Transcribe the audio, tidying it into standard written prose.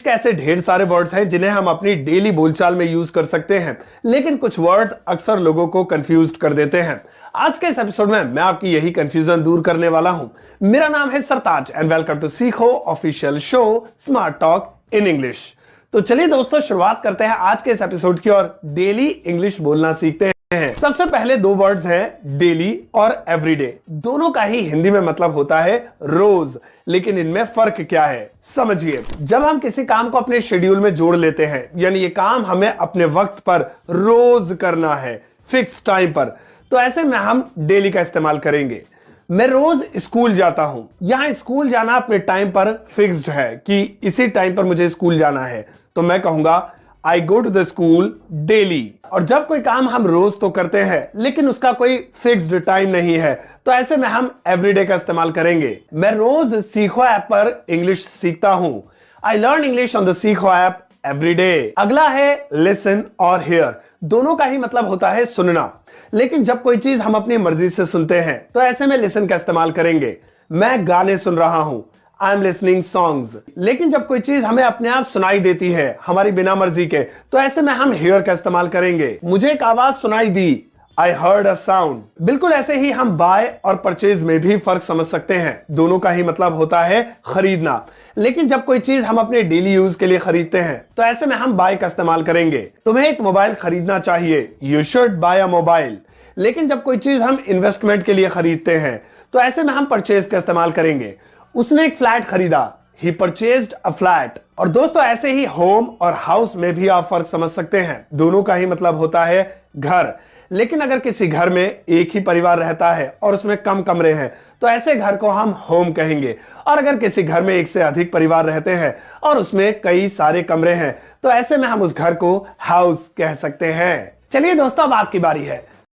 ऐसे ढेर सारे वर्ड्स हैं जिन्हें हम अपनी डेली बोलचाल में यूज कर सकते हैं, लेकिन कुछ वर्ड्स अक्सर लोगों को कंफ्यूज कर देते हैं। आज के इस एपिसोड में मैं आपकी यही कंफ्यूजन दूर करने वाला हूं। मेरा नाम है सरताज एंड वेलकम टू सीखो official show smart talk in English. तो चलिए दोस्तों, शुरुआत करते हैं आज के इस एपिसोड की और डेली इंग्लिश बोलना सीखते हैं। सबसे पहले दो वर्ड्स हैं डेली और एवरीडे। दोनों का ही हिंदी में मतलब होता है रोज, लेकिन इनमें फर्क क्या है समझिए। जब हम किसी काम को अपने शेड्यूल में जोड़ लेते हैं, यानी ये काम हमें अपने वक्त पर रोज करना है, फिक्स टाइम पर, तो ऐसे में हम डेली का इस्तेमाल करेंगे। मैं रोज स्कूल जाता हूं। यहां स्कूल जाना अपने टाइम पर फिक्स्ड है कि इसी टाइम पर मुझे स्कूल जाना है, तो मैं कहूंगा I go to the school daily. और जब कोई काम हम रोज तो करते हैं लेकिन उसका कोई फिक्स्ड टाइम नहीं है, तो ऐसे में हम एवरीडे का इस्तेमाल करेंगे। मैं रोज सीखो ऐप पर इंग्लिश सीखता हूं। I learn English on the सीखो ऐप एवरी डे। अगला है लिसन और हियर। दोनों का ही मतलब होता है सुनना, लेकिन जब कोई चीज हम अपनी मर्जी से सुनते हैं तो ऐसे में लिसन का इस्तेमाल करेंगे। मैं गाने सुन रहा हूं, आई एम लिसनिंग सॉन्ग्स। लेकिन जब कोई चीज हमें अपने आप सुनाई देती है हमारी बिना मर्जी के, तो ऐसे में हम हियर का इस्तेमाल करेंगे। मुझे एक आवाज सुनाई दी, आई हर्ड अ साउंड। बिल्कुल ऐसे ही हम बाय और परचेज में भी फर्क समझ सकते हैं। दोनों का ही मतलब होता है खरीदना, लेकिन जब कोई चीज हम अपने डेली यूज के लिए खरीदते हैं तो ऐसे में हम बाय का इस्तेमाल करेंगे। तुम्हें एक मोबाइल खरीदना चाहिए, you should buy a mobile. लेकिन जब कोई चीज हम इन्वेस्टमेंट के लिए खरीदते हैं तो ऐसे में हम परचेज का इस्तेमाल करेंगे। उसने एक फ्लैट खरीदा, ही परचेज्ड अ फ्लैट। और दोस्तों ऐसे ही होम और हाउस में भी आप फर्क समझ सकते हैं। दोनों का ही मतलब होता है घर, लेकिन अगर किसी घर में एक ही परिवार रहता है और उसमें कम कमरे हैं तो ऐसे घर को हम होम कहेंगे। और अगर किसी घर में एक से अधिक परिवार रहते हैं और उसमें कई सारे कमरे हैं तो ऐसे में हम उस घर को हाउस कह सकते हैं। चलिए दोस्तों, अब आपकी बारी है।